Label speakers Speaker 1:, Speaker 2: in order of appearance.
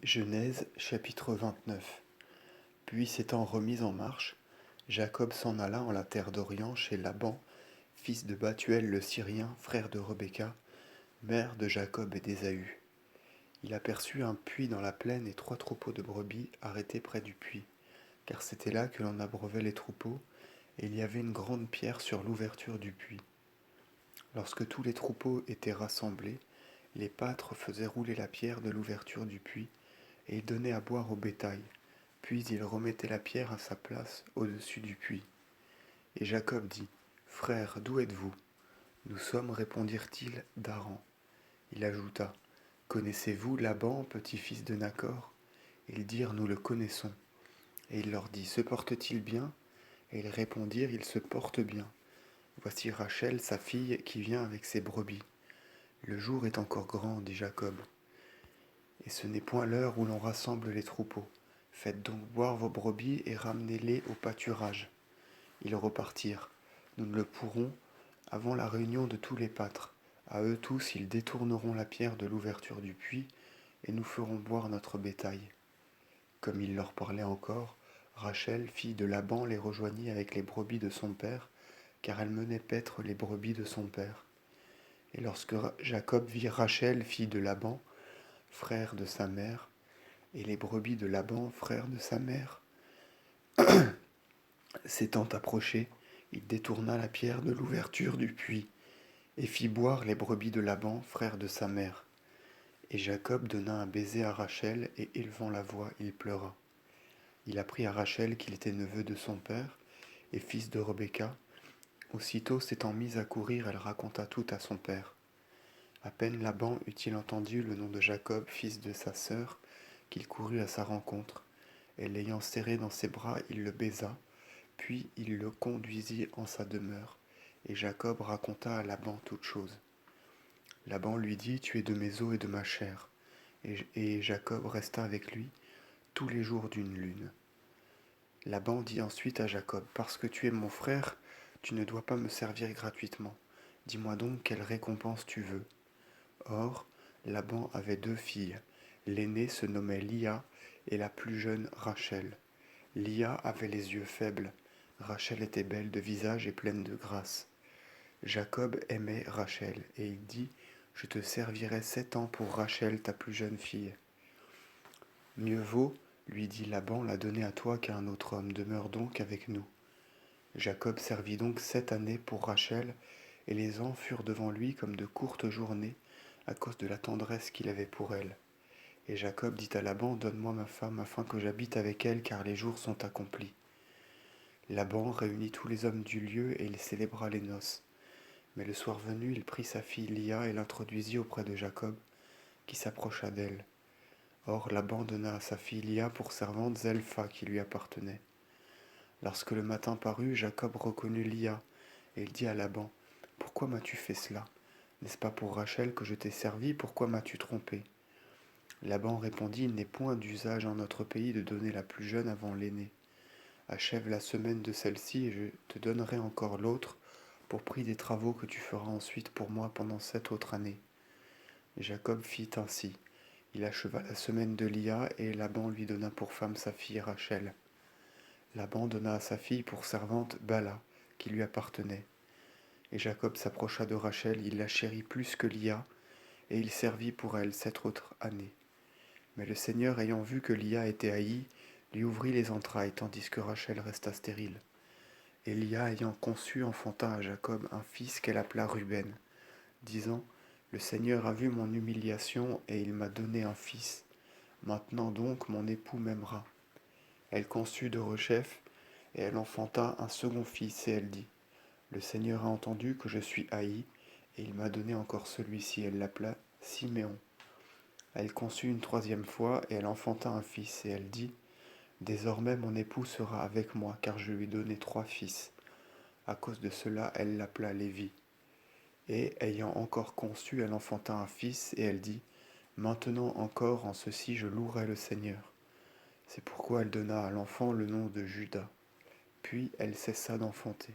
Speaker 1: Genèse chapitre 29. Puis s'étant remis en marche, Jacob s'en alla en la terre d'Orient chez Laban, fils de Bathuel le Syrien, frère de Rebecca, mère de Jacob et d'Ésaü. Il aperçut un puits dans la plaine et 3 troupeaux de brebis arrêtés près du puits, car c'était là que l'on abreuvait les troupeaux, et il y avait une grande pierre sur l'ouverture du puits. Lorsque tous les troupeaux étaient rassemblés, les pâtres faisaient rouler la pierre de l'ouverture du puits, et ils donnaient à boire au bétail. Puis ils remettaient la pierre à sa place au-dessus du puits. Et Jacob dit, Frères, d'où êtes-vous? Nous sommes, répondirent-ils, d'Haran. Il ajouta, Connaissez-vous Laban, petit-fils de Nachor? Ils dirent, Nous le connaissons. Et il leur dit, Se porte-t-il bien? Et ils répondirent, Il se porte bien. Voici Rachel, sa fille, qui vient avec ses brebis. Le jour est encore grand, dit Jacob, et ce n'est point l'heure où l'on rassemble les troupeaux. Faites donc boire vos brebis et ramenez-les au pâturage. Ils repartirent. Nous ne le pourrons avant la réunion de tous les pâtres. À eux tous, ils détourneront la pierre de l'ouverture du puits, et nous ferons boire notre bétail. Comme il leur parlait encore, Rachel, fille de Laban, les rejoignit avec les brebis de son père, car elle menait paître les brebis de son père. Et lorsque Jacob vit Rachel, fille de Laban, frère de sa mère, et les brebis de Laban, frère de sa mère, s'étant approché, il détourna la pierre de l'ouverture du puits, et fit boire les brebis de Laban, frère de sa mère. Et Jacob donna un baiser à Rachel, et élevant la voix, il pleura. Il apprit à Rachel qu'il était neveu de son père, et fils de Rebecca. Aussitôt s'étant mise à courir, elle raconta tout à son père. À peine Laban eut-il entendu le nom de Jacob, fils de sa sœur, qu'il courut à sa rencontre, et l'ayant serré dans ses bras, il le baisa, puis il le conduisit en sa demeure, et Jacob raconta à Laban toutes choses. Laban lui dit, Tu es de mes os et de ma chair. Et Jacob resta avec lui tous les jours d'une lune. Laban dit ensuite à Jacob, Parce que tu es mon frère, tu ne dois pas me servir gratuitement. Dis-moi donc quelle récompense tu veux. Or, Laban avait 2 filles. L'aînée se nommait Lia, et la plus jeune Rachel. Lia avait les yeux faibles. Rachel était belle de visage et pleine de grâce. Jacob aimait Rachel, et il dit, Je te servirai 7 ans pour Rachel, ta plus jeune fille. Mieux vaut, lui dit Laban, la donner à toi qu'à un autre homme. Demeure donc avec nous. Jacob servit donc 7 années pour Rachel, et les ans furent devant lui comme de courtes journées, à cause de la tendresse qu'il avait pour elle. Et Jacob dit à Laban, Donne-moi ma femme, afin que j'habite avec elle, car les jours sont accomplis. Laban réunit tous les hommes du lieu, et il célébra les noces. Mais le soir venu, il prit sa fille Lia et l'introduisit auprès de Jacob, qui s'approcha d'elle. Or Laban donna à sa fille Lia pour servante Zelpha qui lui appartenait. Lorsque le matin parut, Jacob reconnut Lia, et il dit à Laban, Pourquoi m'as-tu fait cela? N'est-ce pas pour Rachel que je t'ai servi? Pourquoi m'as-tu trompé? Laban répondit, Il n'est point d'usage en notre pays de donner la plus jeune avant l'aînée. Achève la semaine de celle-ci, et je te donnerai encore l'autre, pour prix des travaux que tu feras ensuite pour moi pendant 7 autres années. Et Jacob fit ainsi. Il acheva la semaine de Lia, et Laban lui donna pour femme sa fille Rachel. Laban donna à sa fille pour servante Bala, qui lui appartenait. Et Jacob s'approcha de Rachel, il la chérit plus que Lia, et il servit pour elle 7 autres années. Mais le Seigneur, ayant vu que Lia était haïe, lui ouvrit les entrailles, tandis que Rachel resta stérile. Et Lia, ayant conçu, enfanta à Jacob un fils qu'elle appela Ruben, disant, Le Seigneur a vu mon humiliation, et il m'a donné un fils. Maintenant donc mon époux m'aimera. Elle conçut de rechef, et elle enfanta un second fils, et elle dit, Le Seigneur a entendu que je suis haïe, et il m'a donné encore celui-ci. Elle l'appela Siméon. Elle conçut une troisième fois, et elle enfanta un fils, et elle dit, Désormais mon époux sera avec moi, car je lui ai donné 3 fils. À cause de cela, elle l'appela Lévi. Et, ayant encore conçu, elle enfanta un fils, et elle dit, Maintenant encore en ceci je louerai le Seigneur. C'est pourquoi elle donna à l'enfant le nom de Juda. Puis elle cessa d'enfanter.